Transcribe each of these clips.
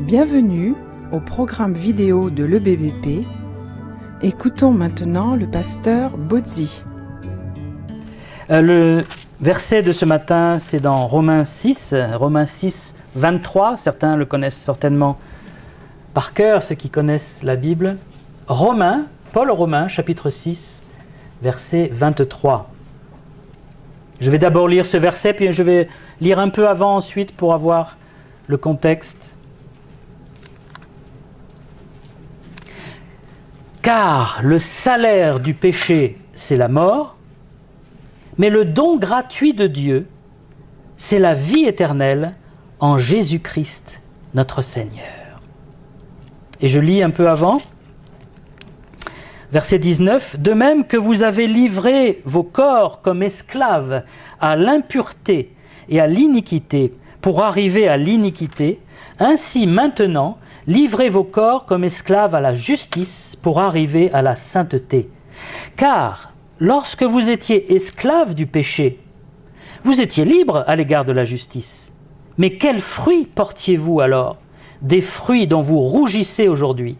Bienvenue au programme vidéo de l'EBBP. Écoutons maintenant le pasteur Bozzi. Le verset de ce matin, c'est dans Romains 6, 23. Certains le connaissent certainement par cœur, ceux qui connaissent la Bible. Paul aux Romains, chapitre 6, verset 23. Je vais d'abord lire ce verset, puis je vais lire un peu avant ensuite pour avoir le contexte. Car le salaire du péché, c'est la mort, mais le don gratuit de Dieu, c'est la vie éternelle en Jésus-Christ, notre Seigneur. Et je lis un peu avant, verset 19, « De même que vous avez livré vos corps comme esclaves à l'impureté et à l'iniquité pour arriver à l'iniquité, ainsi maintenant, livrez vos corps comme esclaves à la justice pour arriver à la sainteté. Car lorsque vous étiez esclaves du péché, vous étiez libres à l'égard de la justice. Mais quels fruits portiez-vous alors? Des fruits dont vous rougissez aujourd'hui.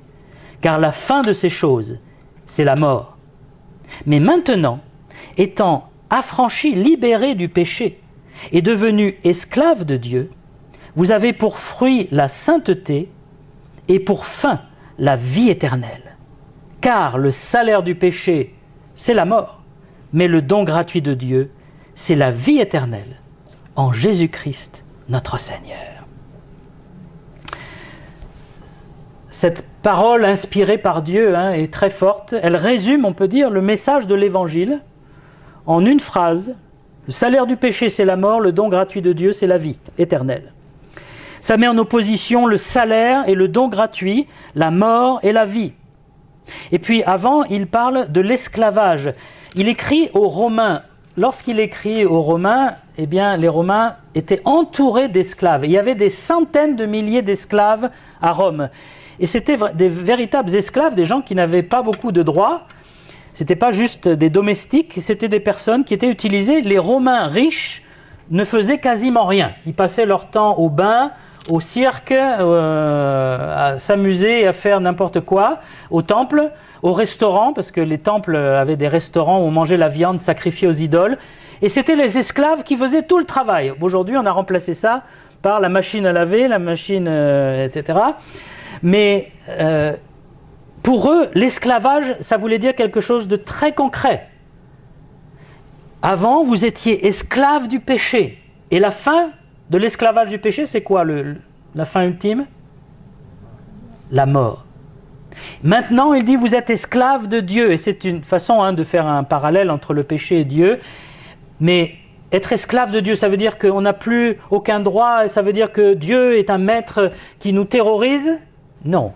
Car la fin de ces choses, c'est la mort. Mais maintenant, étant affranchis, libérés du péché et devenus esclaves de Dieu, vous avez pour fruit la sainteté et pour fin la vie éternelle. Car le salaire du péché, c'est la mort, mais le don gratuit de Dieu, c'est la vie éternelle en Jésus-Christ, notre Seigneur. Cette parole inspirée par Dieu est très forte. Elle résume, on peut dire, le message de l'Évangile en une phrase. Le salaire du péché, c'est la mort, le don gratuit de Dieu, c'est la vie éternelle. Ça met en opposition le salaire et le don gratuit, la mort et la vie. Et puis avant, il parle de l'esclavage. Il écrit aux Romains. Lorsqu'il écrit aux Romains, eh bien, les Romains étaient entourés d'esclaves. Il y avait des centaines de milliers d'esclaves à Rome. Et c'était des véritables esclaves, des gens qui n'avaient pas beaucoup de droits. Ce n'était pas juste des domestiques, c'était des personnes qui étaient utilisées. Les Romains riches ne faisaient quasiment rien. Ils passaient leur temps au bain, au cirque, à s'amuser et à faire n'importe quoi, au temple, au restaurant, parce que les temples avaient des restaurants où on mangeait la viande sacrifiée aux idoles. Et c'était les esclaves qui faisaient tout le travail. Aujourd'hui, on a remplacé ça par la machine à laver, la machine, etc. Mais pour eux, l'esclavage, ça voulait dire quelque chose de très concret. Avant, vous étiez esclaves du péché. Et la fin de l'esclavage du péché, c'est quoi la fin ultime? La mort. Maintenant, il dit, vous êtes esclaves de Dieu. Et c'est une façon de faire un parallèle entre le péché et Dieu. Mais être esclave de Dieu, ça veut dire qu'on n'a plus aucun droit, et ça veut dire que Dieu est un maître qui nous terrorise? Non.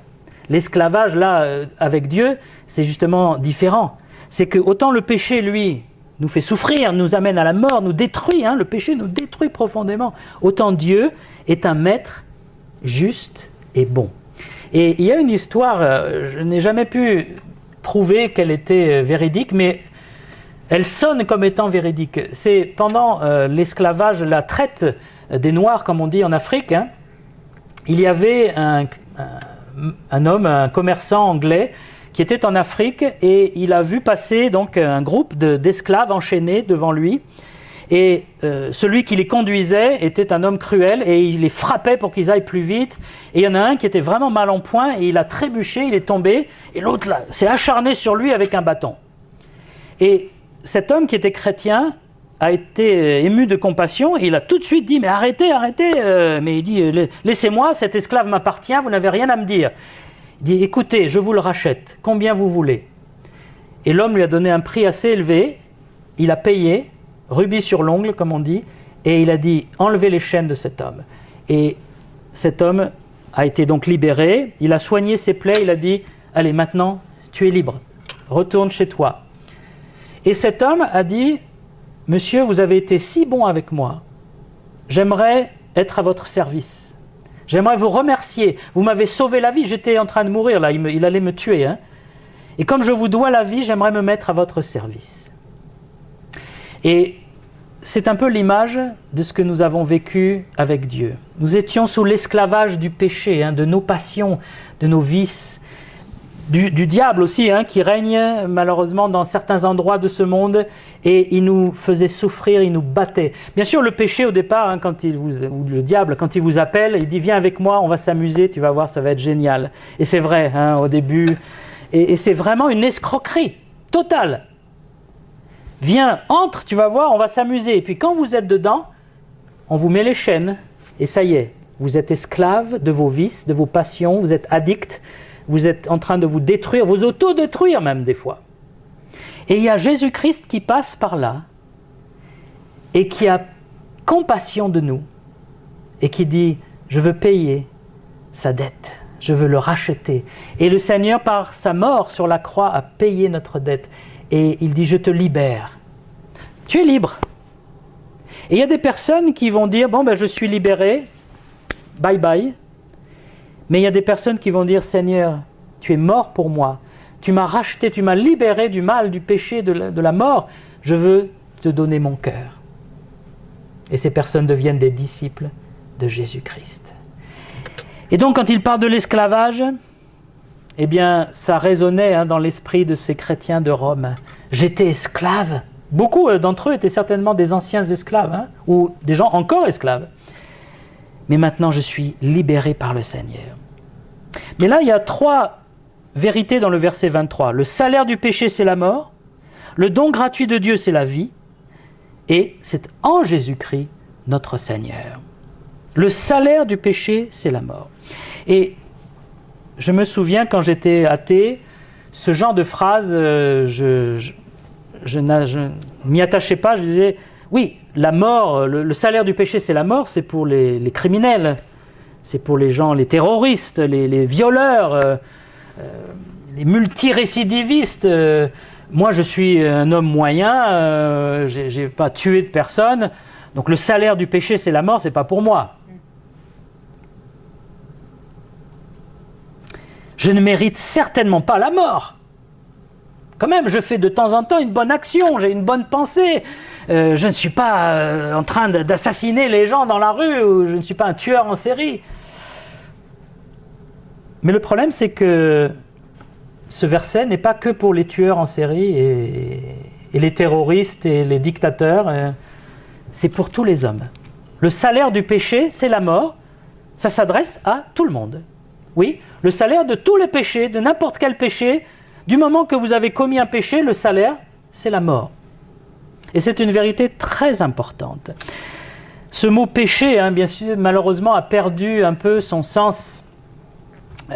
L'esclavage, là, avec Dieu, c'est justement différent. C'est que autant le péché, lui, nous fait souffrir, nous amène à la mort, nous détruit, le péché nous détruit profondément. Autant Dieu est un maître juste et bon. Et il y a une histoire, je n'ai jamais pu prouver qu'elle était véridique, mais elle sonne comme étant véridique. C'est pendant l'esclavage, la traite des Noirs, comme on dit en Afrique, il y avait un homme, un commerçant anglais, qui était en Afrique et il a vu passer donc un groupe d'esclaves enchaînés devant lui. Et celui qui les conduisait était un homme cruel et il les frappait pour qu'ils aillent plus vite. Et il y en a un qui était vraiment mal en point et il a trébuché, il est tombé. Et l'autre là, s'est acharné sur lui avec un bâton. Et cet homme qui était chrétien a été ému de compassion et il a tout de suite dit « Mais arrêtez, arrêtez !» Mais il dit « Laissez-moi, cet esclave m'appartient, vous n'avez rien à me dire. » Il dit « Écoutez, je vous le rachète, combien vous voulez ?» Et l'homme lui a donné un prix assez élevé, il a payé, rubis sur l'ongle comme on dit, et il a dit « Enlevez les chaînes de cet homme. » Et cet homme a été donc libéré, il a soigné ses plaies, il a dit « Allez, maintenant, tu es libre, retourne chez toi. » Et cet homme a dit « Monsieur, vous avez été si bon avec moi, j'aimerais être à votre service. » J'aimerais vous remercier. Vous m'avez sauvé la vie. J'étais en train de mourir, là. Il allait me tuer. Et comme je vous dois la vie, j'aimerais me mettre à votre service. Et c'est un peu l'image de ce que nous avons vécu avec Dieu. Nous étions sous l'esclavage du péché, de nos passions, de nos vices, du diable aussi, qui règne malheureusement dans certains endroits de ce monde, et il nous faisait souffrir, il nous battait. Bien sûr, le péché au départ, ou le diable, quand il vous appelle, il dit « Viens avec moi, on va s'amuser, tu vas voir, ça va être génial ». Et c'est vrai, au début, et c'est vraiment une escroquerie totale. Viens, entre, tu vas voir, on va s'amuser. Et puis quand vous êtes dedans, on vous met les chaînes, et ça y est, vous êtes esclave de vos vices, de vos passions, vous êtes addict, vous êtes en train de vous détruire, vous auto-détruire même des fois. Et il y a Jésus-Christ qui passe par là, et qui a compassion de nous, et qui dit « Je veux payer sa dette, je veux le racheter ». Et le Seigneur, par sa mort sur la croix, a payé notre dette. Et il dit « Je te libère ». Tu es libre. Et il y a des personnes qui vont dire « Bon, je suis libéré, bye bye ». Mais il y a des personnes qui vont dire « Seigneur, tu es mort pour moi, tu m'as racheté, tu m'as libéré du mal, du péché, de la mort, je veux te donner mon cœur ». Et ces personnes deviennent des disciples de Jésus-Christ. Et donc quand il parle de l'esclavage, eh bien ça résonnait dans l'esprit de ces chrétiens de Rome. J'étais esclave. Beaucoup d'entre eux étaient certainement des anciens esclaves, ou des gens encore esclaves. Mais maintenant je suis libéré par le Seigneur. Mais là il y a 3 vérités dans le verset 23. Le salaire du péché c'est la mort, le don gratuit de Dieu c'est la vie, et c'est en Jésus-Christ notre Seigneur. Le salaire du péché c'est la mort. Et je me souviens quand j'étais athée, ce genre de phrase, je m'y attachais pas, je disais, oui, la mort, le salaire du péché c'est la mort, c'est pour les criminels, c'est pour les gens, les terroristes, les violeurs, les multirécidivistes. Moi je suis un homme moyen, j'ai pas tué de personne, donc le salaire du péché c'est la mort, c'est pas pour moi. Je ne mérite certainement pas la mort. Quand même, je fais de temps en temps une bonne action, j'ai une bonne pensée. Je ne suis pas en train d'assassiner les gens dans la rue, ou je ne suis pas un tueur en série. Mais le problème, c'est que ce verset n'est pas que pour les tueurs en série et les terroristes et les dictateurs. C'est pour tous les hommes. Le salaire du péché, c'est la mort. Ça s'adresse à tout le monde. Oui, le salaire de tous les péchés, de n'importe quel péché, du moment que vous avez commis un péché, le salaire, c'est la mort. Et c'est une vérité très importante. Ce mot péché, bien sûr, malheureusement, a perdu un peu son sens.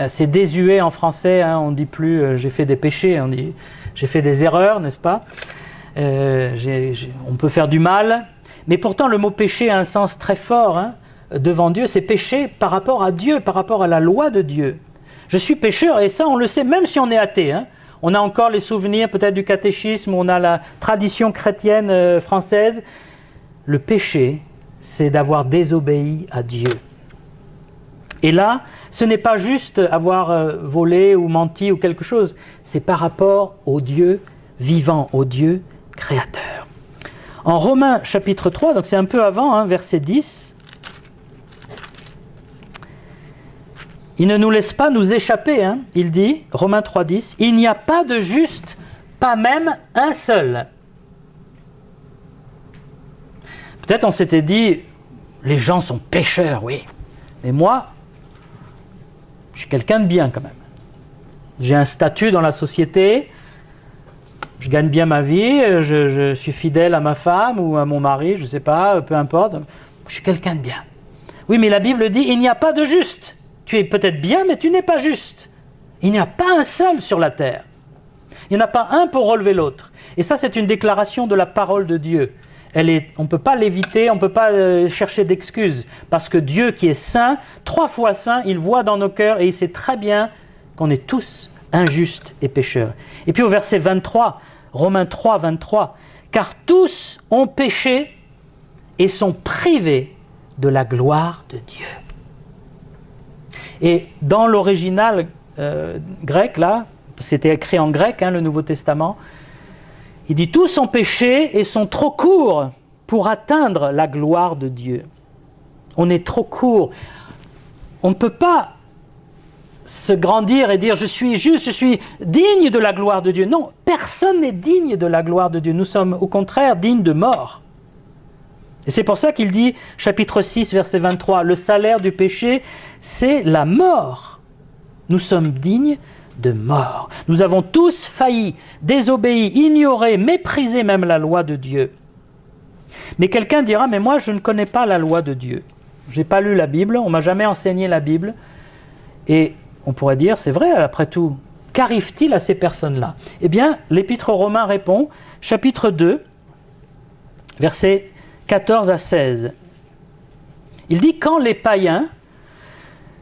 C'est désuet en français, on ne dit plus « j'ai fait des péchés », on dit « j'ai fait des erreurs », n'est-ce pas ? On peut faire du mal, mais pourtant le mot péché a un sens très fort, devant Dieu, c'est péché par rapport à Dieu, par rapport à la loi de Dieu. Je suis pécheur, et ça on le sait, même si on est athée. On a encore les souvenirs peut-être du catéchisme, on a la tradition chrétienne française. Le péché, c'est d'avoir désobéi à Dieu. Et là, ce n'est pas juste avoir volé ou menti ou quelque chose, c'est par rapport au Dieu vivant, au Dieu créateur. En Romains chapitre 3, donc c'est un peu avant, verset 10, il ne nous laisse pas nous échapper, il dit, Romains 3,10, « Il n'y a pas de juste, pas même un seul. » Peut-être on s'était dit, les gens sont pécheurs, oui, mais moi, je suis quelqu'un de bien quand même. J'ai un statut dans la société, je gagne bien ma vie, je suis fidèle à ma femme ou à mon mari, je ne sais pas, peu importe, je suis quelqu'un de bien. Oui, mais la Bible dit, il n'y a pas de juste. Tu es peut-être bien, mais tu n'es pas juste. Il n'y a pas un seul sur la terre. Il n'y en a pas un pour relever l'autre. Et ça, c'est une déclaration de la parole de Dieu. On ne peut pas l'éviter, on ne peut pas chercher d'excuses. Parce que Dieu qui est saint, 3 fois saint, il voit dans nos cœurs et il sait très bien qu'on est tous injustes et pécheurs. Et puis au verset 23, Romains 3, 23, « Car tous ont péché et sont privés de la gloire de Dieu. » Et dans l'original grec, là, c'était écrit en grec, le Nouveau Testament, il dit « Tous ont péché et sont trop courts pour atteindre la gloire de Dieu. On est trop court. On ne peut pas se grandir et dire « je suis juste, je suis digne de la gloire de Dieu ». Non, personne n'est digne de la gloire de Dieu. Nous sommes au contraire dignes de mort. Et c'est pour ça qu'il dit, chapitre 6, verset 23, « Le salaire du péché, c'est la mort. Nous sommes dignes de mort. Nous avons tous failli, désobéi, ignoré, méprisé même la loi de Dieu. » Mais quelqu'un dira « mais moi je ne connais pas la loi de Dieu. Je n'ai pas lu la Bible, on ne m'a jamais enseigné la Bible. » Et on pourrait dire, c'est vrai après tout, qu'arrive-t-il à ces personnes-là? Eh bien, l'Épître aux Romains répond, chapitre 2, versets 14 à 16. Il dit, quand les païens,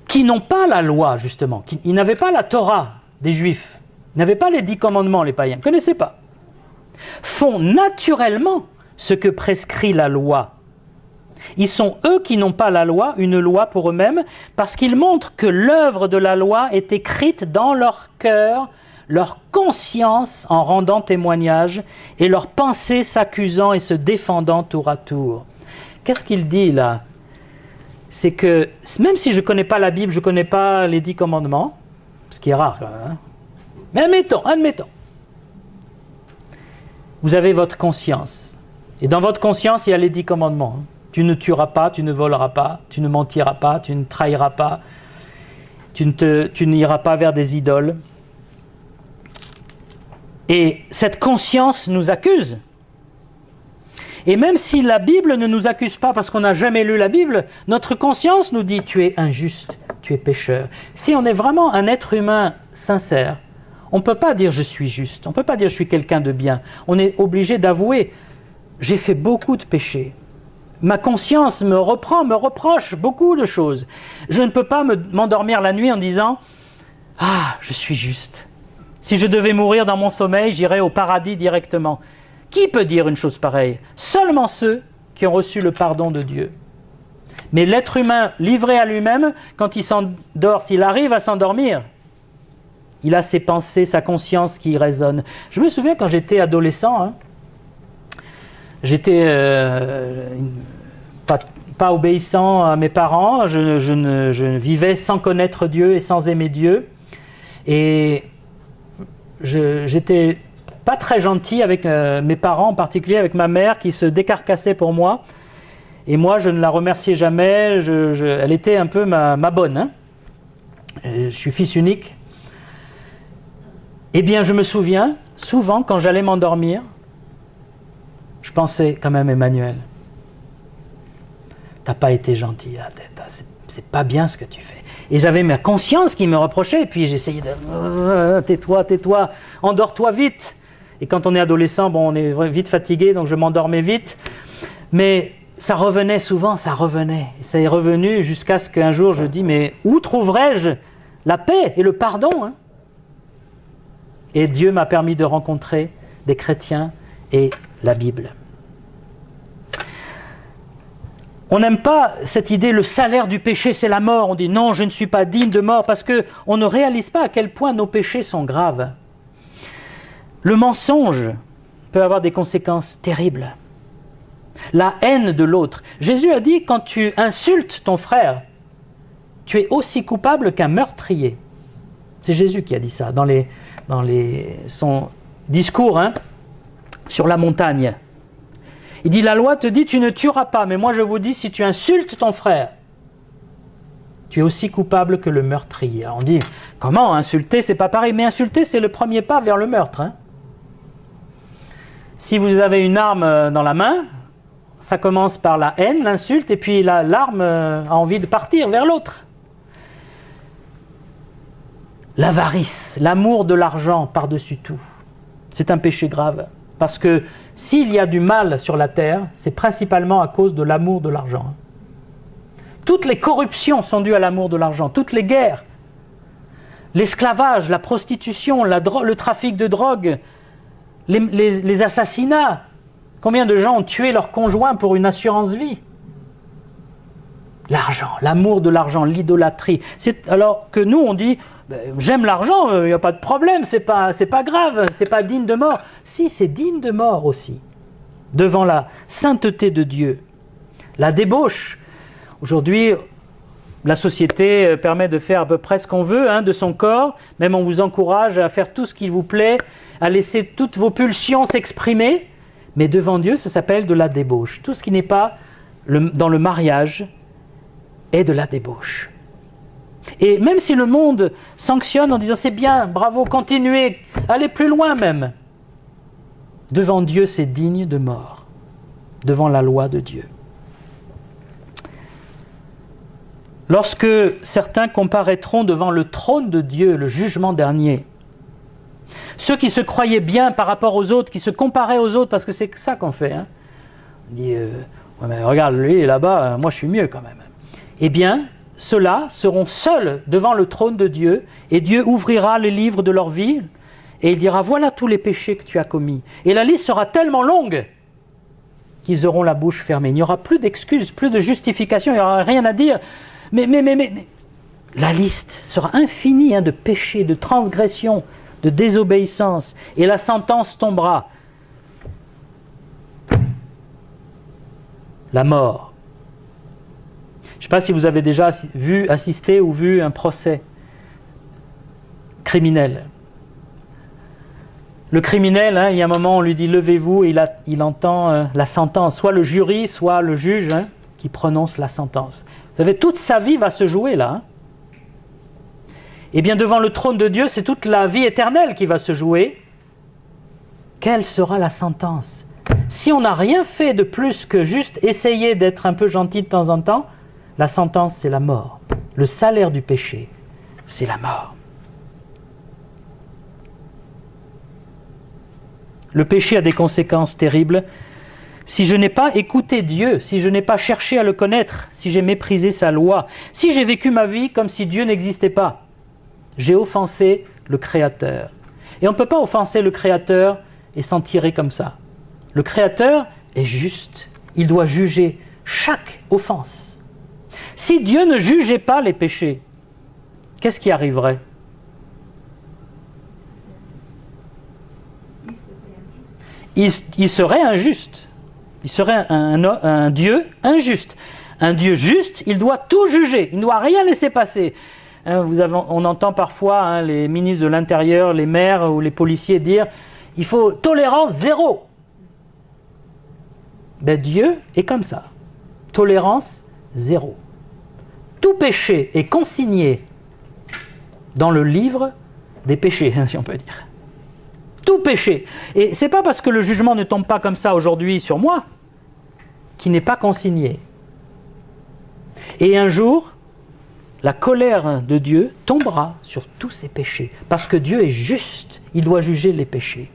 qui n'ont pas la loi justement, ils n'avaient pas la Torah des Juifs, ils n'avaient pas les 10 commandements, les païens, ne connaissaient pas, font naturellement ce que prescrit la loi. Ils sont eux qui n'ont pas la loi, une loi pour eux-mêmes, parce qu'ils montrent que l'œuvre de la loi est écrite dans leur cœur, leur conscience en rendant témoignage, et leur pensée s'accusant et se défendant tour à tour. Qu'est-ce qu'il dit là? C'est que, même si je ne connais pas la Bible, je ne connais pas les 10 commandements, ce qui est rare quand même, hein? Mais admettons, vous avez votre conscience. Et dans votre conscience, il y a les 10 commandements. Tu ne tueras pas, tu ne voleras pas, tu ne mentiras pas, tu ne trahiras pas, tu n'iras pas vers des idoles. Et cette conscience nous accuse. Et même si la Bible ne nous accuse pas parce qu'on n'a jamais lu la Bible, notre conscience nous dit « tu es injuste, tu es pécheur ». Si on est vraiment un être humain sincère, on ne peut pas dire « je suis juste », on ne peut pas dire « je suis quelqu'un de bien ». On est obligé d'avouer « j'ai fait beaucoup de péchés ». Ma conscience me reproche beaucoup de choses. Je ne peux pas m'endormir la nuit en disant « ah, je suis juste ». Si je devais mourir dans mon sommeil, j'irais au paradis directement. Qui peut dire une chose pareille? Seulement ceux qui ont reçu le pardon de Dieu. Mais l'être humain livré à lui-même, quand il s'endort, s'il arrive à s'endormir, il a ses pensées, sa conscience qui résonne. Je me souviens quand j'étais adolescent, j'étais pas obéissant à mes parents, je vivais sans connaître Dieu et sans aimer Dieu. Et j'étais pas très gentil avec mes parents, en particulier avec ma mère qui se décarcassait pour moi. Et moi, je ne la remerciais jamais, elle était un peu ma bonne. Hein. Je suis fils unique. Eh bien, je me souviens, souvent, quand j'allais m'endormir, je pensais quand même, Emmanuel, t'as pas été gentil, c'est pas bien ce que tu fais. Et j'avais ma conscience qui me reprochait, et puis j'essayais de tais-toi, endors-toi vite. Et quand on est adolescent, on est vite fatigué, donc je m'endormais vite. Mais ça revenait souvent, Et ça est revenu jusqu'à ce qu'un jour je dis, mais où trouverai-je la paix et le pardon, hein? Et Dieu m'a permis de rencontrer des chrétiens et la Bible. On n'aime pas cette idée, le salaire du péché, c'est la mort. On dit non, je ne suis pas digne de mort, parce qu'on ne réalise pas à quel point nos péchés sont graves. Le mensonge peut avoir des conséquences terribles. La haine de l'autre. Jésus a dit, quand tu insultes ton frère, tu es aussi coupable qu'un meurtrier. C'est Jésus qui a dit ça dans son discours sur la montagne. Il dit, la loi te dit, tu ne tueras pas, mais moi je vous dis, si tu insultes ton frère, tu es aussi coupable que le meurtrier. Alors on dit, comment insulter, c'est pas pareil, mais insulter, c'est le premier pas vers le meurtre. Hein. Si vous avez une arme dans la main, ça commence par la haine, l'insulte, et puis l'arme a envie de partir vers l'autre. L'avarice, l'amour de l'argent par-dessus tout, c'est un péché grave. Parce que s'il y a du mal sur la terre, c'est principalement à cause de l'amour de l'argent. Toutes les corruptions sont dues à l'amour de l'argent, toutes les guerres, l'esclavage, la prostitution, le trafic de drogue, les assassinats. Combien de gens ont tué leur conjoint pour une assurance vie? L'argent, l'amour de l'argent, l'idolâtrie. Alors que nous, on dit, j'aime l'argent, il n'y a pas de problème, c'est pas grave, c'est pas digne de mort. Si, c'est digne de mort aussi. devant la sainteté de Dieu. La débauche. Aujourd'hui, la société permet de faire à peu près ce qu'on veut de son corps. Même on vous encourage à faire tout ce qu'il vous plaît, à laisser toutes vos pulsions s'exprimer. Mais devant Dieu, ça s'appelle de la débauche. Tout ce qui n'est pas dans le mariage est de la débauche. Et même si le monde sanctionne en disant c'est bien, bravo, continuez, allez plus loin même, devant Dieu c'est digne de mort, devant la loi de Dieu. Lorsque certains comparaîtront devant le trône de Dieu, le jugement dernier, ceux qui se croyaient bien par rapport aux autres, qui se comparaient aux autres, parce que c'est ça qu'on fait, on dit ouais, mais regarde, lui là-bas, moi je suis mieux quand même. Eh bien, ceux-là seront seuls devant le trône de Dieu, et Dieu ouvrira les livres de leur vie, et il dira, voilà tous les péchés que tu as commis. Et la liste sera tellement longue qu'ils auront la bouche fermée. Il n'y aura plus d'excuses, plus de justifications, il n'y aura rien à dire. Mais, la liste sera infinie de péchés, de transgressions, de désobéissance, et la sentence tombera. La mort. Je ne sais pas si vous avez déjà assisté ou vu un procès criminel. Le criminel, il y a un moment, on lui dit « levez-vous » et il entend la sentence, soit le jury, soit le juge qui prononce la sentence. Vous savez, toute sa vie va se jouer là. Eh bien, devant le trône de Dieu, c'est toute la vie éternelle qui va se jouer. Quelle sera la sentence? Si on n'a rien fait de plus que juste essayer d'être un peu gentil de temps en temps, la sentence, c'est la mort. Le salaire du péché, c'est la mort. Le péché a des conséquences terribles. Si je n'ai pas écouté Dieu, si je n'ai pas cherché à le connaître, si j'ai méprisé sa loi, si j'ai vécu ma vie comme si Dieu n'existait pas, j'ai offensé le Créateur. Et on ne peut pas offenser le Créateur et s'en tirer comme ça. Le Créateur est juste. Il doit juger chaque offense. Si Dieu ne jugeait pas les péchés, qu'est-ce qui arriverait? Il serait injuste. Il serait un Dieu injuste. Un Dieu juste, il doit tout juger. Il ne doit rien laisser passer. On entend parfois les ministres de l'Intérieur, les maires ou les policiers dire « il faut tolérance zéro ». Ben Dieu est comme ça. Tolérance zéro. Tout péché est consigné dans le livre des péchés, si on peut dire. Tout péché. Et ce n'est pas parce que le jugement ne tombe pas comme ça aujourd'hui sur moi qu'il n'est pas consigné. Et un jour, la colère de Dieu tombera sur tous ces péchés. Parce que Dieu est juste, il doit juger les péchés.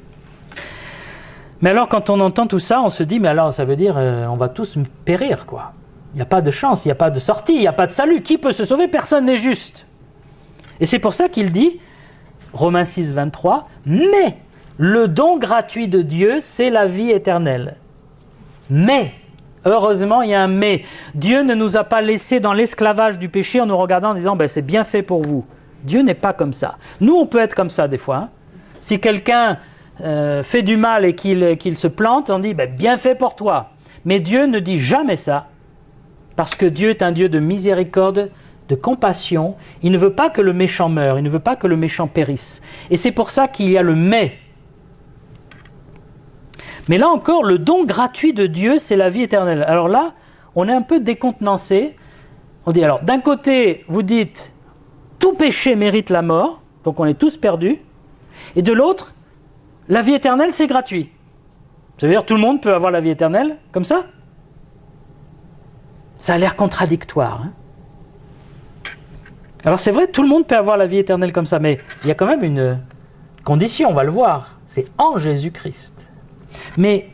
Mais alors quand on entend tout ça, on se dit, mais alors ça veut dire on va tous périr, quoi. Il n'y a pas de chance, il n'y a pas de sortie, il n'y a pas de salut. Qui peut se sauver? Personne n'est juste. Et c'est pour ça qu'il dit, Romains 6, 23, mais le don gratuit de Dieu, c'est la vie éternelle. Mais, heureusement, il y a un mais. Dieu ne nous a pas laissés dans l'esclavage du péché en nous regardant en disant ben, c'est bien fait pour vous. Dieu n'est pas comme ça. Nous, on peut être comme ça des fois. Si quelqu'un fait du mal et qu'il se plante, on dit ben, bien fait pour toi. Mais Dieu ne dit jamais ça. Parce que Dieu est un Dieu de miséricorde, de compassion. Il ne veut pas que le méchant meure, il ne veut pas que le méchant périsse. Et c'est pour ça qu'il y a le mais. Mais là encore, le don gratuit de Dieu, c'est la vie éternelle. Alors là, on est un peu décontenancé. On dit alors, d'un côté, vous dites, tout péché mérite la mort, donc on est tous perdus. Et de l'autre, la vie éternelle, c'est gratuit. Ça veut dire tout le monde peut avoir la vie éternelle, comme ça? Ça a l'air contradictoire. Alors c'est vrai, tout le monde peut avoir la vie éternelle comme ça, mais il y a quand même une condition, on va le voir, c'est en Jésus-Christ. Mais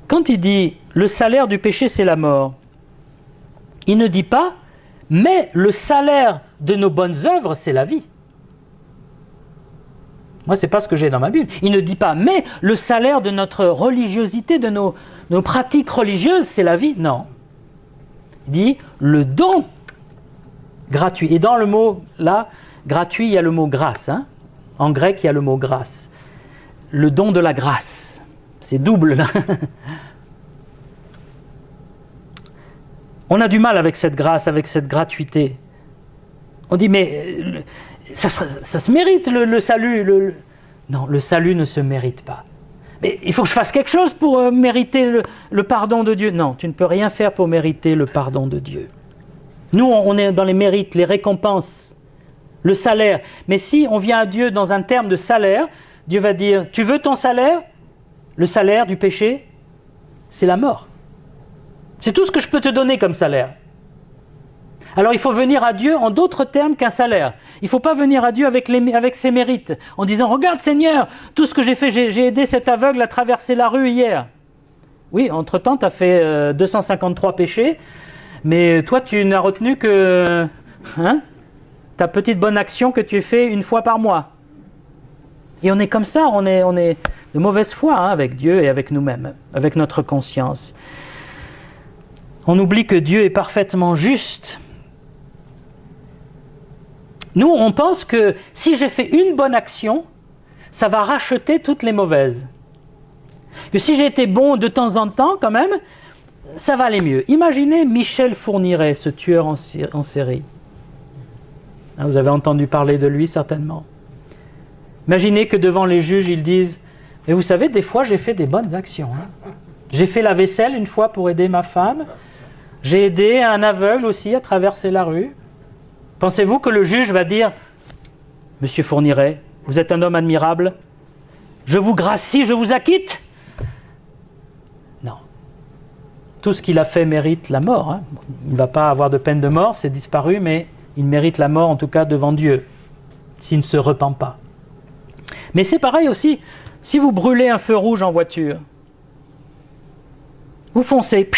quand il dit « le salaire du péché, c'est la mort », il ne dit pas « mais le salaire de nos bonnes œuvres, c'est la vie ». Moi, ce n'est pas ce que j'ai dans ma Bible. Il ne dit pas « mais le salaire de notre religiosité, de nos pratiques religieuses, c'est la vie ». Non. Il dit « le don gratuit ». Et dans le mot, là, gratuit, il y a le mot « grâce ». En grec, il y a le mot « grâce ». Le don de la grâce. C'est double là. On a du mal avec cette grâce, avec cette gratuité. On dit mais ça se mérite le salut. Non, le salut ne se mérite pas. Mais il faut que je fasse quelque chose pour mériter le pardon de Dieu. Non, tu ne peux rien faire pour mériter le pardon de Dieu. Nous, on est dans les mérites, les récompenses, le salaire. Mais si on vient à Dieu dans un terme de salaire, Dieu va dire, tu veux ton salaire? Le salaire du péché, c'est la mort. C'est tout ce que je peux te donner comme salaire. Alors il faut venir à Dieu en d'autres termes qu'un salaire. Il ne faut pas venir à Dieu avec ses mérites, en disant « Regarde Seigneur, tout ce que j'ai fait, j'ai aidé cet aveugle à traverser la rue hier. » Oui, entre-temps, tu as fait 253 péchés, mais toi, tu n'as retenu que ta petite bonne action que tu fais une fois par mois. Et on est comme ça, on est de mauvaise foi avec Dieu et avec nous-mêmes, avec notre conscience. On oublie que Dieu est parfaitement juste. Nous, on pense que si j'ai fait une bonne action, ça va racheter toutes les mauvaises. Que si j'ai été bon de temps en temps, quand même, ça va aller mieux. Imaginez Michel Fourniret, ce tueur en série. Vous avez entendu parler de lui, certainement. Imaginez que devant les juges, ils disent « Mais vous savez, des fois, j'ai fait des bonnes actions. J'ai fait la vaisselle une fois pour aider ma femme. J'ai aidé un aveugle aussi à traverser la rue. » Pensez-vous que le juge va dire « Monsieur Fourniret, vous êtes un homme admirable. Je vous gracie, je vous acquitte ?» Non. Tout ce qu'il a fait mérite la mort. Il ne va pas avoir de peine de mort, c'est disparu, mais il mérite la mort en tout cas devant Dieu, s'il ne se repent pas. Mais c'est pareil aussi, si vous brûlez un feu rouge en voiture, vous foncez,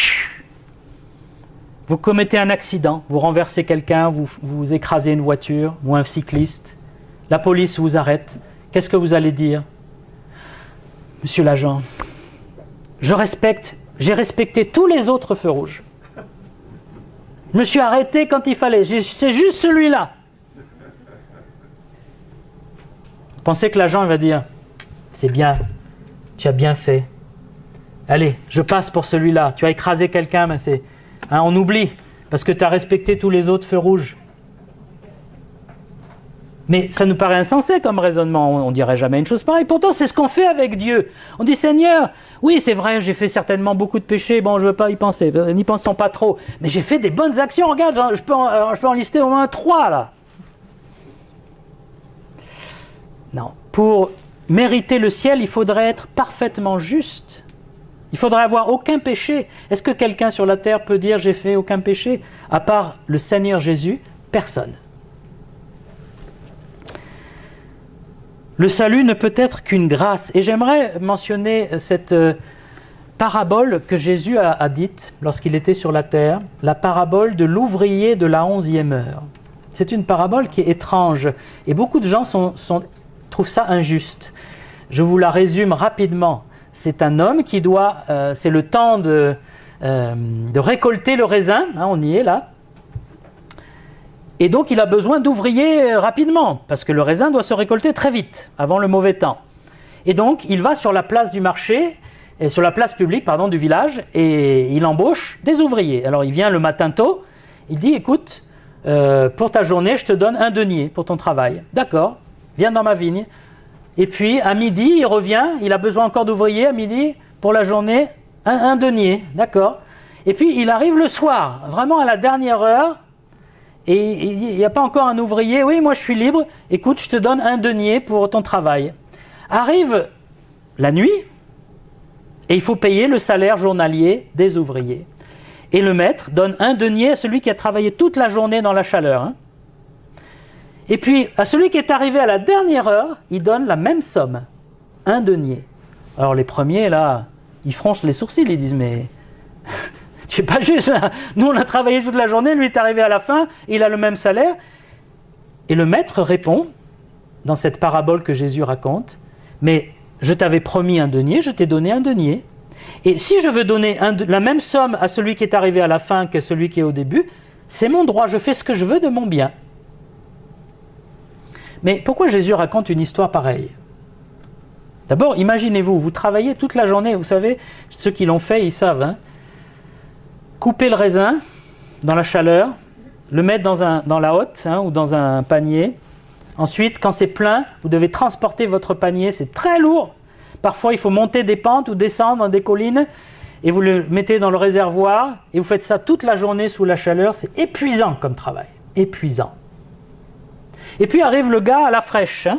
vous commettez un accident, vous renversez quelqu'un, vous écrasez une voiture ou un cycliste, la police vous arrête, qu'est-ce que vous allez dire? Monsieur l'agent, j'ai respecté tous les autres feux rouges. Je me suis arrêté quand il fallait, c'est juste celui-là. Vous pensez que l'agent il va dire, c'est bien, tu as bien fait. Allez, je passe pour celui-là, tu as écrasé quelqu'un, mais c'est... on oublie, parce que tu as respecté tous les autres feux rouges. Mais ça nous paraît insensé comme raisonnement, on ne dirait jamais une chose pareille. Pourtant, c'est ce qu'on fait avec Dieu. On dit, Seigneur, oui, c'est vrai, j'ai fait certainement beaucoup de péchés, bon, je ne veux pas y penser, n'y pensons pas trop. Mais j'ai fait des bonnes actions, regarde, je peux en lister au moins 3, là. Non, pour mériter le ciel, il faudrait être parfaitement juste. Il faudrait avoir aucun péché. Est-ce que quelqu'un sur la terre peut dire « j'ai fait aucun péché » ? À part le Seigneur Jésus, personne. Le salut ne peut être qu'une grâce. Et j'aimerais mentionner cette parabole que Jésus a dite lorsqu'il était sur la terre, la parabole de l'ouvrier de la 11e heure. C'est une parabole qui est étrange et beaucoup de gens trouvent ça injuste. Je vous la résume rapidement. C'est un homme qui doit, c'est le temps de récolter le raisin, on y est là. Et donc il a besoin d'ouvriers rapidement, parce que le raisin doit se récolter très vite, avant le mauvais temps. Et donc il va sur la place du marché, sur la place publique du village, et il embauche des ouvriers. Alors il vient le matin tôt, il dit, écoute, pour ta journée, je te donne 1 denier pour ton travail. D'accord, viens dans ma vigne. Et puis à midi, il revient, il a besoin encore d'ouvriers à midi pour la journée, un denier, d'accord. Et puis il arrive le soir, vraiment à la dernière heure, et il n'y a pas encore un ouvrier, oui, moi je suis libre, écoute, je te donne 1 denier pour ton travail. Arrive la nuit, et il faut payer le salaire journalier des ouvriers. Et le maître donne 1 denier à celui qui a travaillé toute la journée dans la chaleur. Et puis, à celui qui est arrivé à la dernière heure, il donne la même somme, 1 denier. Alors les premiers, là, ils froncent les sourcils, ils disent, mais tu n'es pas juste, hein. Nous on a travaillé toute la journée, lui est arrivé à la fin, il a le même salaire. Et le maître répond, dans cette parabole que Jésus raconte, mais je t'avais promis 1 denier, je t'ai donné 1 denier. Et si je veux donner la même somme à celui qui est arrivé à la fin que celui qui est au début, c'est mon droit, je fais ce que je veux de mon bien. Mais pourquoi Jésus raconte une histoire pareille? D'abord, imaginez-vous, vous travaillez toute la journée, vous savez, ceux qui l'ont fait, ils savent, hein. Couper le raisin dans la chaleur, le mettre dans la hotte, hein, ou dans un panier. Ensuite, quand c'est plein, vous devez transporter votre panier, c'est très lourd. Parfois, il faut monter des pentes ou descendre des collines, et vous le mettez dans le réservoir, et vous faites ça toute la journée sous la chaleur. C'est épuisant comme travail, épuisant. Et puis arrive le gars à la fraîche, hein.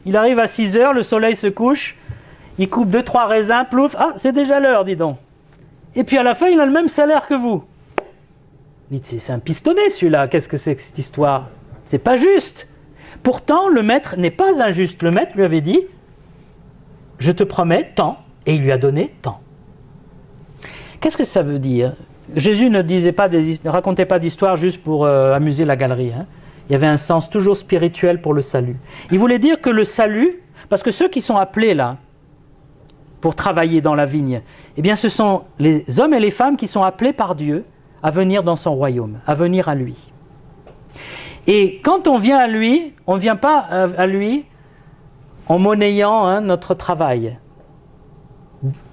Il arrive à 6 heures, le soleil se couche, il coupe 2-3 raisins, plouf, ah, c'est déjà l'heure, dis donc. Et puis à la fin, il a le même salaire que vous. Dites, c'est un pistonné celui-là, qu'est-ce que c'est que cette histoire? C'est pas juste. Pourtant, le maître n'est pas injuste. Le maître lui avait dit, je te promets tant, et il lui a donné tant. Qu'est-ce que ça veut dire? Jésus ne racontait pas d'histoire juste pour amuser la galerie, hein. Il y avait un sens toujours spirituel pour le salut. Il voulait dire que le salut, parce que ceux qui sont appelés là, pour travailler dans la vigne, eh bien ce sont les hommes et les femmes qui sont appelés par Dieu à venir dans son royaume, à venir à lui. Et quand on vient à lui, on ne vient pas à lui en monnayant, hein, notre travail.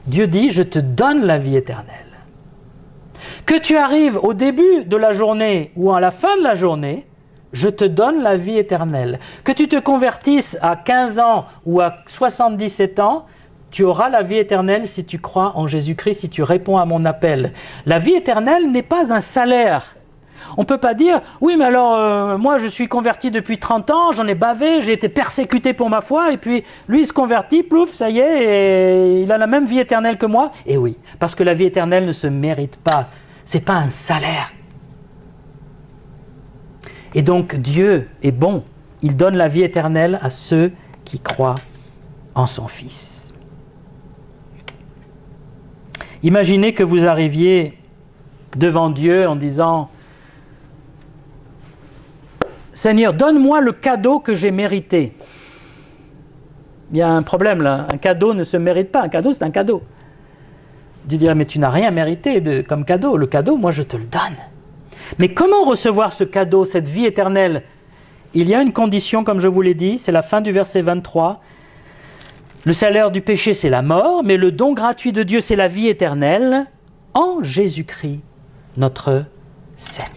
Dieu dit, je te donne la vie éternelle. Que tu arrives au début de la journée ou à la fin de la journée, je te donne la vie éternelle. Que tu te convertisses à 15 ans ou à 77 ans, tu auras la vie éternelle si tu crois en Jésus-Christ, si tu réponds à mon appel. La vie éternelle n'est pas un salaire. On ne peut pas dire, oui mais alors moi je suis converti depuis 30 ans, j'en ai bavé, j'ai été persécuté pour ma foi, et puis lui il se convertit, plouf, ça y est, et il a la même vie éternelle que moi. Et oui, parce que la vie éternelle ne se mérite pas, ce n'est pas un salaire. Et donc Dieu est bon, il donne la vie éternelle à ceux qui croient en son Fils. Imaginez que vous arriviez devant Dieu en disant « Seigneur, donne-moi le cadeau que j'ai mérité. » Il y a un problème là, un cadeau ne se mérite pas, un cadeau c'est un cadeau. Dieu dirait « Mais tu n'as rien mérité comme cadeau, le cadeau, moi je te le donne. » Mais comment recevoir ce cadeau, cette vie éternelle? Il y a une condition, comme je vous l'ai dit, c'est la fin du verset 23. Le salaire du péché, c'est la mort, mais le don gratuit de Dieu, c'est la vie éternelle en Jésus-Christ, notre Seigneur.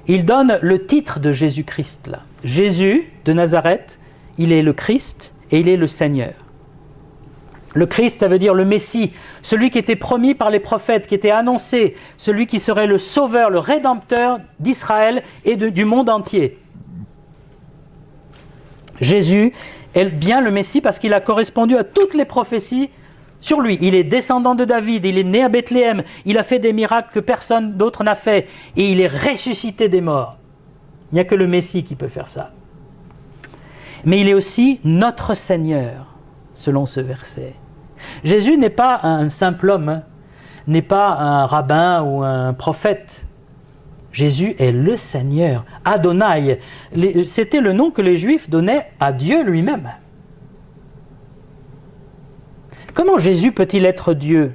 Il donne le titre de Jésus-Christ là. Jésus de Nazareth, il est le Christ et il est le Seigneur. Le Christ, ça veut dire le Messie, celui qui était promis par les prophètes, qui était annoncé, celui qui serait le sauveur, le rédempteur d'Israël et du monde entier. Jésus est bien le Messie parce qu'il a correspondu à toutes les prophéties sur lui. Il est descendant de David, il est né à Bethléem, il a fait des miracles que personne d'autre n'a fait et il est ressuscité des morts. Il n'y a que le Messie qui peut faire ça. Mais il est aussi notre Seigneur, selon ce verset. Jésus n'est pas un simple homme, hein, n'est pas un rabbin ou un prophète. Jésus est le Seigneur, Adonai. C'était le nom que les Juifs donnaient à Dieu lui-même. Comment Jésus peut-il être Dieu?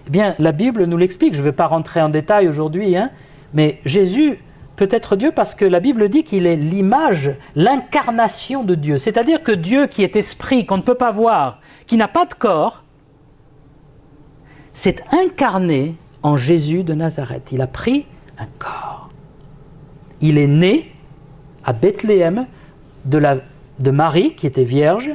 Eh bien, la Bible nous l'explique. Je ne vais pas rentrer en détail aujourd'hui, hein, mais Jésus peut être Dieu parce que la Bible dit qu'il est l'image, l'incarnation de Dieu. C'est-à-dire que Dieu qui est esprit, qu'on ne peut pas voir, qui n'a pas de corps, s'est incarné en Jésus de Nazareth. Il a pris un corps. Il est né à Bethléem de Marie, qui était vierge,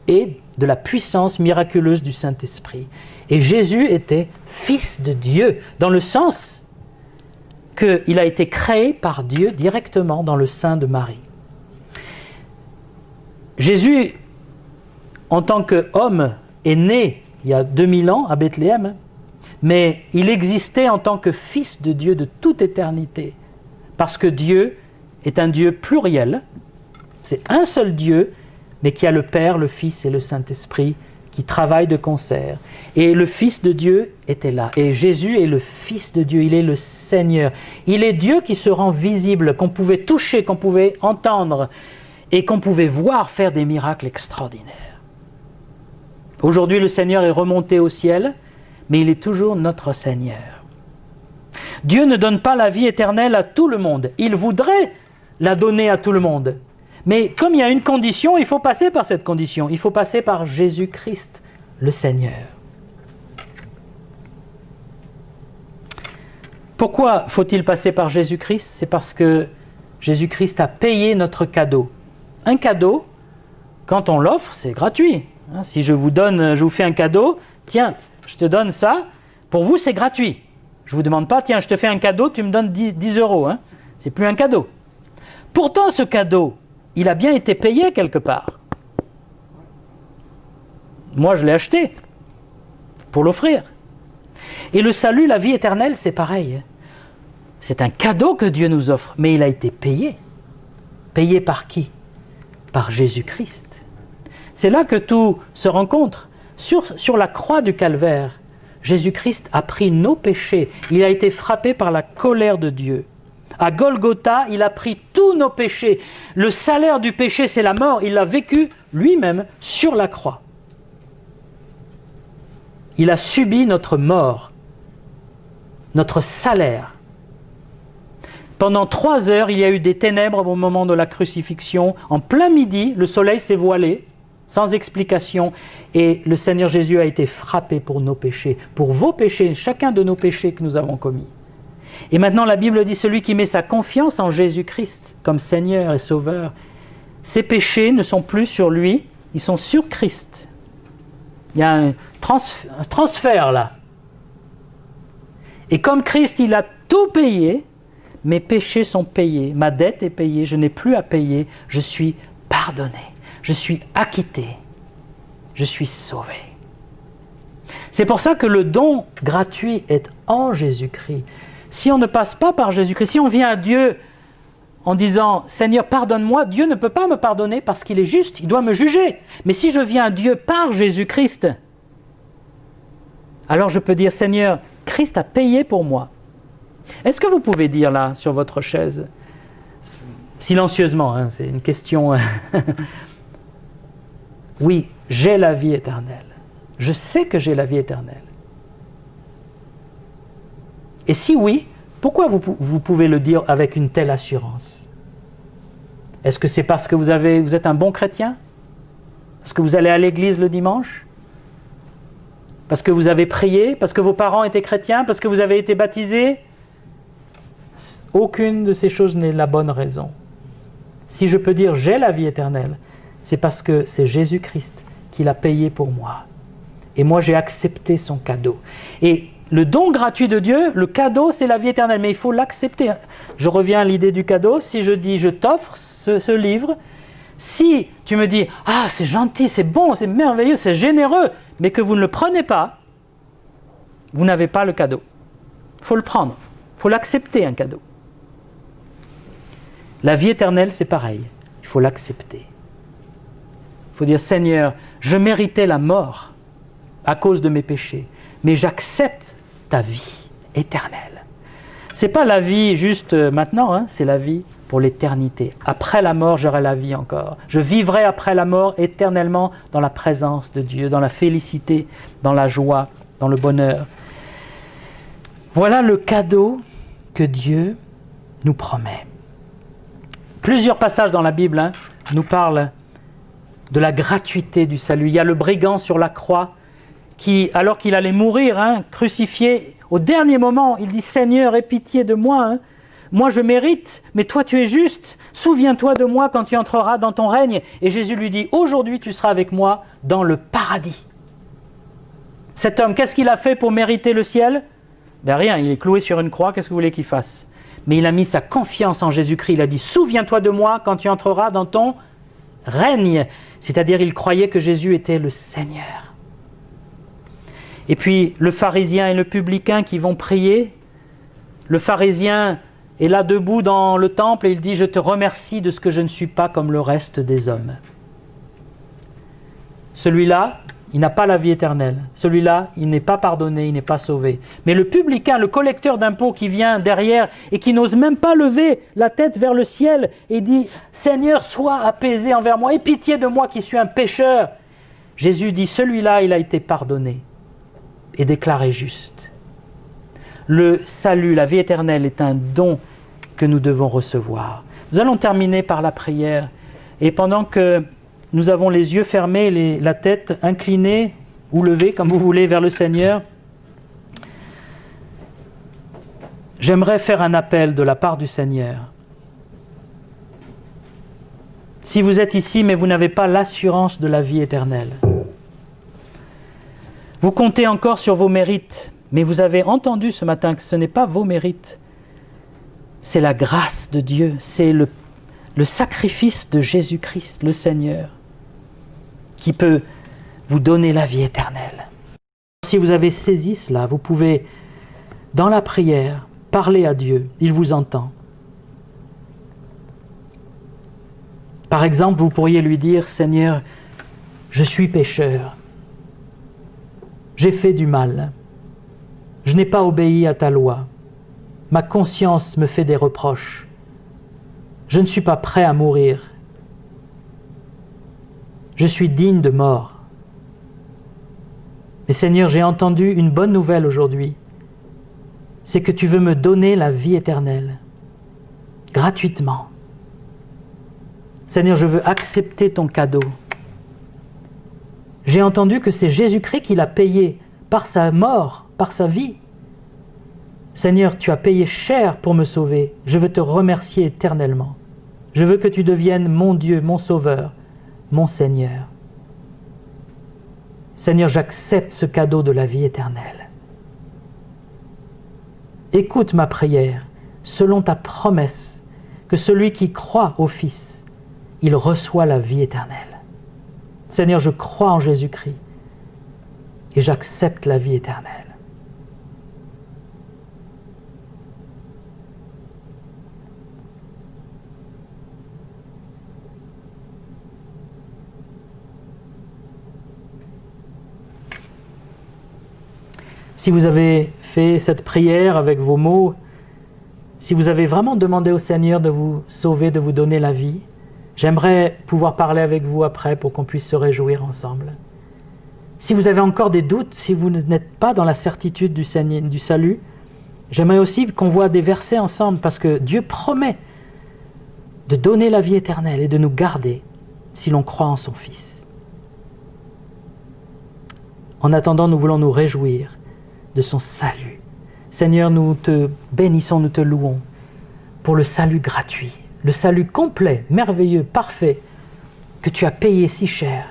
et de la puissance miraculeuse du Saint-Esprit. Et Jésus était fils de Dieu, dans le sens qu'il a été créé par Dieu directement dans le sein de Marie. Jésus, en tant qu'homme, est né il y a 2000 ans à Bethléem, mais il existait en tant que fils de Dieu de toute éternité, parce que Dieu est un Dieu pluriel, c'est un seul Dieu, mais qui a le Père, le Fils et le Saint-Esprit qui travaillent de concert. Et le Fils de Dieu était là. Et Jésus est le Fils de Dieu, il est le Seigneur. Il est Dieu qui se rend visible, qu'on pouvait toucher, qu'on pouvait entendre et qu'on pouvait voir faire des miracles extraordinaires. Aujourd'hui, le Seigneur est remonté au ciel, mais il est toujours notre Seigneur. Dieu ne donne pas la vie éternelle à tout le monde. Il voudrait la donner à tout le monde. Mais comme il y a une condition, il faut passer par cette condition. Il faut passer par Jésus-Christ, le Seigneur. Pourquoi faut-il passer par Jésus-Christ? C'est parce que Jésus-Christ a payé notre cadeau. Un cadeau, quand on l'offre, c'est gratuit. Si je vous fais un cadeau, tiens, je te donne ça, pour vous c'est gratuit. Je ne vous demande pas, tiens, je te fais un cadeau, tu me donnes 10 euros. C'est plus un cadeau. Pourtant, ce cadeau, il a bien été payé quelque part. Moi, je l'ai acheté pour l'offrir. Et le salut, la vie éternelle, c'est pareil. C'est un cadeau que Dieu nous offre, mais il a été payé. Payé par qui? Par Jésus-Christ. C'est là que tout se rencontre. Sur la croix du Calvaire, Jésus-Christ a pris nos péchés. Il a été frappé par la colère de Dieu. À Golgotha, il a pris tous nos péchés. Le salaire du péché, c'est la mort. Il l'a vécu lui-même sur la croix. Il a subi notre mort, notre salaire. Pendant 3 heures, il y a eu des ténèbres au moment de la crucifixion. En plein midi, le soleil s'est voilé, sans explication, et le Seigneur Jésus a été frappé pour nos péchés, pour vos péchés, chacun de nos péchés que nous avons commis. Et maintenant, la Bible dit, celui qui met sa confiance en Jésus-Christ comme Seigneur et Sauveur, ses péchés ne sont plus sur lui, ils sont sur Christ. Il y a un transfert là. Et comme Christ, il a tout payé, mes péchés sont payés, ma dette est payée, je n'ai plus à payer, je suis pardonné, je suis acquitté, je suis sauvé. C'est pour ça que le don gratuit est en Jésus-Christ. Si on ne passe pas par Jésus-Christ, si on vient à Dieu en disant « Seigneur, pardonne-moi », Dieu ne peut pas me pardonner parce qu'il est juste, il doit me juger. Mais si je viens à Dieu par Jésus-Christ, alors je peux dire « Seigneur, Christ a payé pour moi ». Est-ce que vous pouvez dire là, sur votre chaise, silencieusement, c'est une question... Oui, j'ai la vie éternelle. Je sais que j'ai la vie éternelle. Et si oui, pourquoi vous pouvez le dire avec une telle assurance? Est-ce que c'est parce que vous êtes un bon chrétien? Parce que vous allez à l'église le dimanche? Parce que vous avez prié? Parce que vos parents étaient chrétiens? Parce que vous avez été baptisés? Aucune de ces choses n'est la bonne raison. Si je peux dire j'ai la vie éternelle, c'est parce que c'est Jésus-Christ qui l'a payé pour moi. Et moi j'ai accepté son cadeau. Et le don gratuit de Dieu, le cadeau, c'est la vie éternelle, mais il faut l'accepter. Je reviens à l'idée du cadeau. Si je dis, je t'offre ce livre, si tu me dis, ah, c'est gentil, c'est bon, c'est merveilleux, c'est généreux, mais que vous ne le prenez pas, vous n'avez pas le cadeau. Il faut le prendre, il faut l'accepter, un cadeau. La vie éternelle, c'est pareil, il faut l'accepter. Il faut dire, Seigneur, je méritais la mort à cause de mes péchés, mais j'accepte ta vie éternelle. Ce n'est pas la vie juste maintenant, c'est la vie pour l'éternité. Après la mort, j'aurai la vie encore. Je vivrai après la mort éternellement dans la présence de Dieu, dans la félicité, dans la joie, dans le bonheur. Voilà le cadeau que Dieu nous promet. Plusieurs passages dans la Bible nous parlent de la gratuité du salut. Il y a le brigand sur la croix qui, alors qu'il allait mourir, crucifié, au dernier moment, il dit « Seigneur, aie pitié de moi, moi je mérite, mais toi tu es juste, souviens-toi de moi quand tu entreras dans ton règne. » Et Jésus lui dit « Aujourd'hui tu seras avec moi dans le paradis. » Cet homme, qu'est-ce qu'il a fait pour mériter le ciel? Ben rien, il est cloué sur une croix, qu'est-ce que vous voulez qu'il fasse? Mais il a mis sa confiance en Jésus-Christ, il a dit « Souviens-toi de moi quand tu entreras dans ton règne. » C'est-à-dire il croyait que Jésus était le Seigneur. Et puis le pharisien et le publicain qui vont prier, le pharisien est là debout dans le temple et il dit « Je te remercie de ce que je ne suis pas comme le reste des hommes. » Celui-là, il n'a pas la vie éternelle. Celui-là, il n'est pas pardonné, il n'est pas sauvé. Mais le publicain, le collecteur d'impôts qui vient derrière et qui n'ose même pas lever la tête vers le ciel et dit « Seigneur, sois apaisé envers moi, aie pitié de moi qui suis un pécheur. » Jésus dit « Celui-là, il a été pardonné et déclaré juste. » Le salut, la vie éternelle est un don que nous devons recevoir. Nous allons terminer par la prière Et pendant que nous avons les yeux fermés, la tête inclinée ou levée, comme vous voulez, vers le Seigneur, j'aimerais faire un appel de la part du Seigneur. Si vous êtes ici, mais vous n'avez pas l'assurance de la vie éternelle, vous comptez encore sur vos mérites, mais vous avez entendu ce matin que ce n'est pas vos mérites, c'est la grâce de Dieu, c'est le sacrifice de Jésus-Christ, le Seigneur, qui peut vous donner la vie éternelle. Si vous avez saisi cela, vous pouvez, dans la prière, parler à Dieu, il vous entend. Par exemple, vous pourriez lui dire, « Seigneur, je suis pécheur, j'ai fait du mal, je n'ai pas obéi à ta loi, ma conscience me fait des reproches, je ne suis pas prêt à mourir, je suis digne de mort. Mais Seigneur, j'ai entendu une bonne nouvelle aujourd'hui, c'est que tu veux me donner la vie éternelle, gratuitement. Seigneur, je veux accepter ton cadeau. J'ai entendu que c'est Jésus-Christ qui l'a payé par sa mort, par sa vie. Seigneur, tu as payé cher pour me sauver. Je veux te remercier éternellement. Je veux que tu deviennes mon Dieu, mon Sauveur, mon Seigneur. Seigneur, j'accepte ce cadeau de la vie éternelle. Écoute ma prière, selon ta promesse, que celui qui croit au Fils, il reçoit la vie éternelle. Seigneur, je crois en Jésus-Christ et j'accepte la vie éternelle. Si vous avez fait cette prière avec vos mots, si vous avez vraiment demandé au Seigneur de vous sauver, de vous donner la vie, j'aimerais pouvoir parler avec vous après pour qu'on puisse se réjouir ensemble. Si vous avez encore des doutes, si vous n'êtes pas dans la certitude du salut, j'aimerais aussi qu'on voit des versets ensemble parce que Dieu promet de donner la vie éternelle et de nous garder si l'on croit en son Fils. En attendant, nous voulons nous réjouir de son salut. Seigneur, nous te bénissons, nous te louons pour le salut gratuit, le salut complet, merveilleux, parfait, que tu as payé si cher.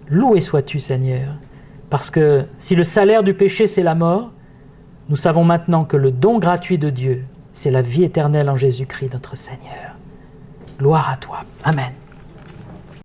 Loué sois-tu, Seigneur, parce que si le salaire du péché, c'est la mort, nous savons maintenant que le don gratuit de Dieu, c'est la vie éternelle en Jésus-Christ, notre Seigneur. Gloire à toi. Amen.